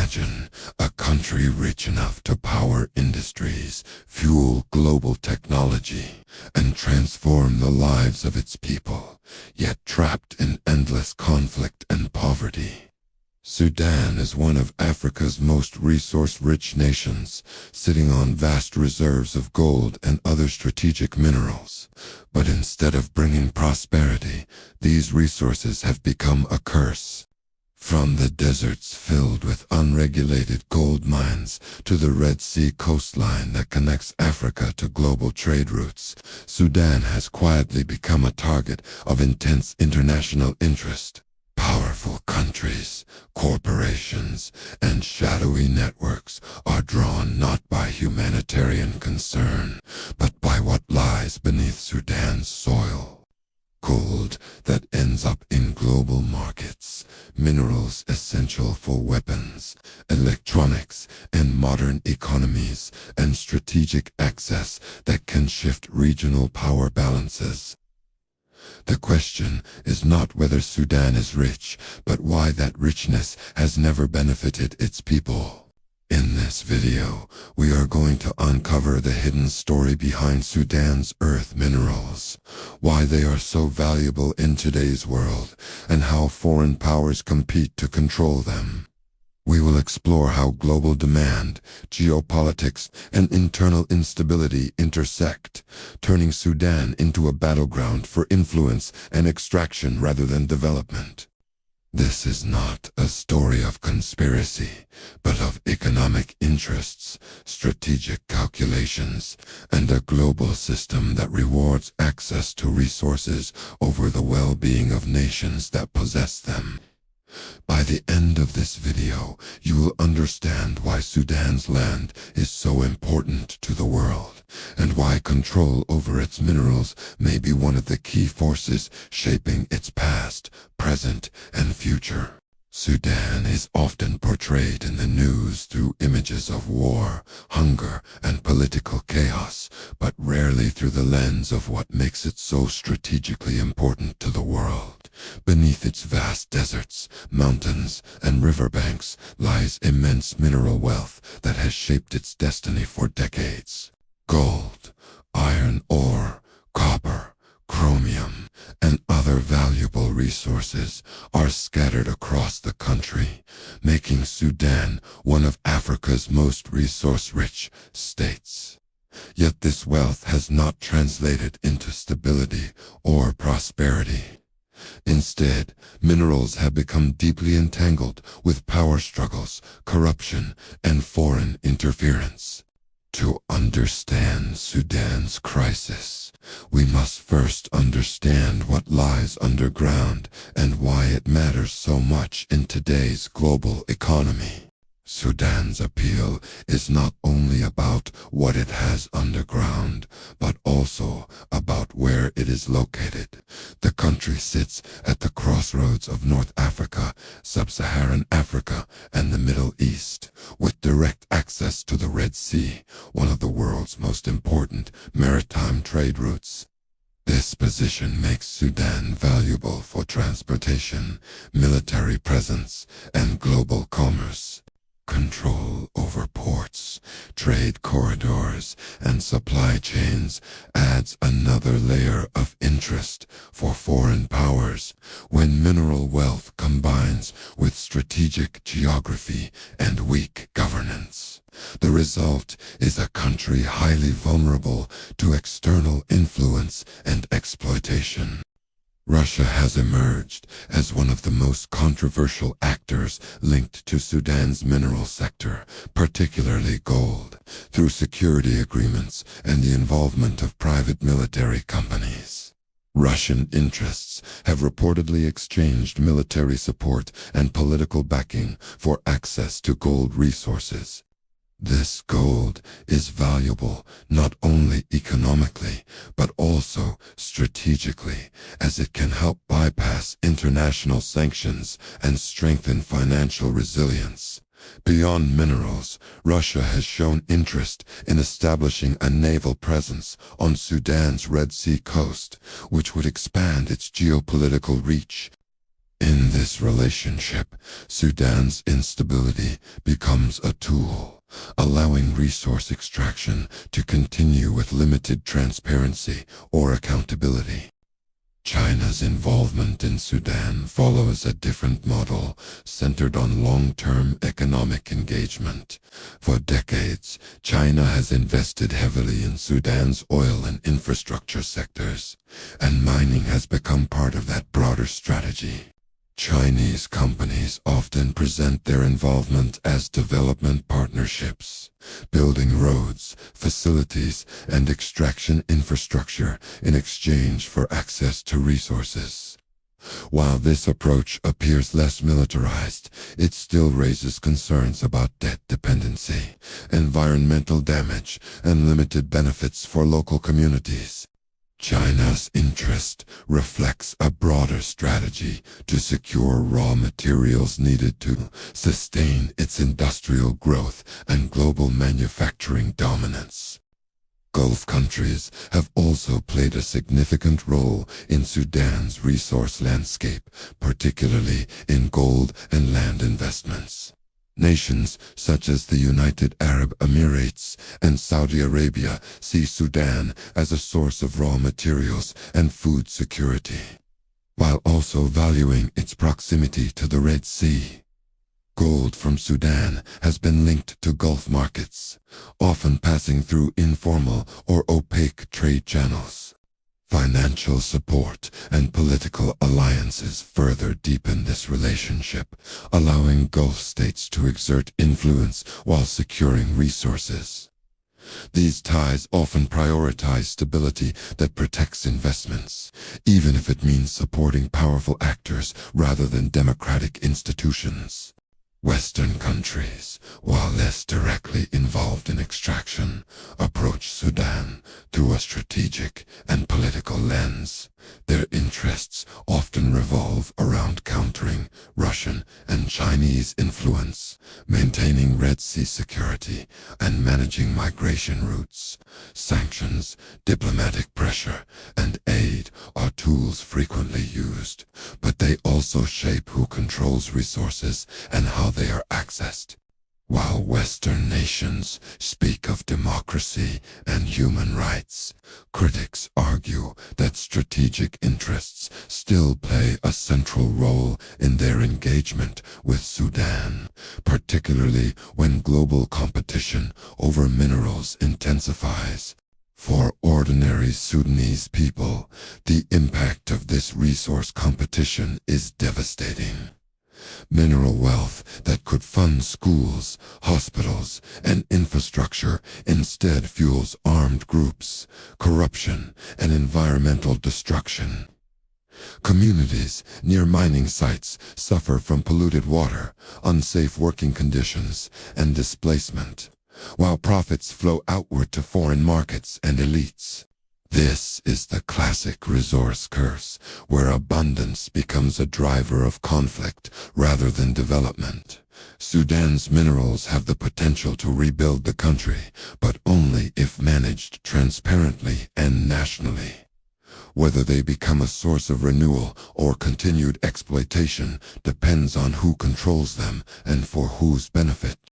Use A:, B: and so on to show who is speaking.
A: Imagine a country rich enough to power industries, fuel global technology, and transform the lives of its people, yet trapped in endless conflict and poverty. Sudan is one of Africa's most resource-rich nations, sitting on vast reserves of gold and other strategic minerals. But instead of bringing prosperity, these resources have become a curse. From the deserts filled with unregulated gold mines to the Red Sea coastline that connects Africa to global trade routes, Sudan has quietly become a target of intense international interest. Powerful countries, corporations, and shadowy networks are drawn not by humanitarian concern, but by what lies beneath Sudan's soil. Gold that ends up in global markets, minerals essential for weapons, electronics, and modern economies, and strategic access that can shift regional power balances. The question is not whether Sudan is rich, but why that richness has never benefited its people. In this video, we are going to uncover the hidden story behind Sudan's earth minerals, why they are so valuable in today's world, and how foreign powers compete to control them. We will explore how global demand, geopolitics, and internal instability intersect, turning Sudan into a battleground for influence and extraction rather than development. This is not a story of conspiracy, but of economic interests, strategic calculations, and a global system that rewards access to resources over the well-being of nations that possess them. By the end of this video, you will understand why Sudan's land is so important to the world, and why control over its minerals may be one of the key forces shaping its past, present, and future. Sudan is often portrayed in the news through images of war, hunger, and political chaos, but rarely through the lens of what makes it so strategically important to the world. Beneath its vast deserts, mountains, and riverbanks lies immense mineral wealth that has shaped its destiny for decades. Gold, iron ore, copper, chromium, and other valuable resources are scattered across the country, making Sudan one of Africa's most resource-rich states. Yet this wealth has not translated into stability or prosperity. Instead, minerals have become deeply entangled with power struggles, corruption, and foreign interference. To understand Sudan's crisis, we must first understand what lies underground and why it matters so much in today's global economy. Sudan's appeal is not only about what it has underground, but also about where it is located. The country sits at the crossroads of North Africa, Sub-Saharan Africa, and the Middle East, with direct access to the Red Sea, one of the world's most important maritime trade routes. This position makes Sudan valuable for transportation, military presence, and global commerce. Control over ports, trade corridors, and supply chains adds another layer of interest for foreign powers when mineral wealth combines with strategic geography and weak governance. The result is a country highly vulnerable to external influence and exploitation. Russia has emerged as one of the most controversial actors linked to Sudan's mineral sector, particularly gold, through security agreements and the involvement of private military companies. Russian interests have reportedly exchanged military support and political backing for access to gold resources. This gold is valuable not only economically, but also strategically, as it can help bypass international sanctions and strengthen financial resilience. Beyond minerals, Russia has shown interest in establishing a naval presence on Sudan's Red Sea coast, which would expand its geopolitical reach. In this relationship, Sudan's instability becomes a tool, allowing resource extraction to continue with limited transparency or accountability. China's involvement in Sudan follows a different model centered on long-term economic engagement. For decades, China has invested heavily in Sudan's oil and infrastructure sectors, and mining has become part of that broader strategy. Chinese companies often present their involvement as development partnerships, building roads, facilities, and extraction infrastructure in exchange for access to resources. While this approach appears less militarized, it still raises concerns about debt dependency, environmental damage, and limited benefits for local communities. China's interest reflects a broader strategy to secure raw materials needed to sustain its industrial growth and global manufacturing dominance. Gulf countries have also played a significant role in Sudan's resource landscape, particularly in gold and land investments. Nations such as the United Arab Emirates and Saudi Arabia see Sudan as a source of raw materials and food security, while also valuing its proximity to the Red Sea. Gold from Sudan has been linked to Gulf markets, often passing through informal or opaque trade channels. Financial support and political alliances further deepen this relationship, allowing Gulf states to exert influence while securing resources. These ties often prioritize stability that protects investments, even if it means supporting powerful actors rather than democratic institutions. Western countries, while less directly involved in extraction, approach Sudan through a strategic and political lens. Their interests often revolve around countering Russian and Chinese influence, maintaining Red Sea security, and managing migration routes. Sanctions, diplomatic pressure, and aid are tools frequently used, but they also shape who controls resources and how they are accessed. While Western nations speak of democracy and human rights, critics argue that strategic interests still play a central role in their engagement with Sudan, particularly when global competition over minerals intensifies. For ordinary Sudanese people, the impact of this resource competition is devastating. Mineral wealth that could fund schools, hospitals, and infrastructure instead fuels armed groups, corruption, and environmental destruction. Communities near mining sites suffer from polluted water, unsafe working conditions, and displacement, while profits flow outward to foreign markets and elites. This is the classic resource curse, where abundance becomes a driver of conflict rather than development. Sudan's minerals have the potential to rebuild the country, but only if managed transparently and nationally. Whether they become a source of renewal or continued exploitation depends on who controls them and for whose benefit.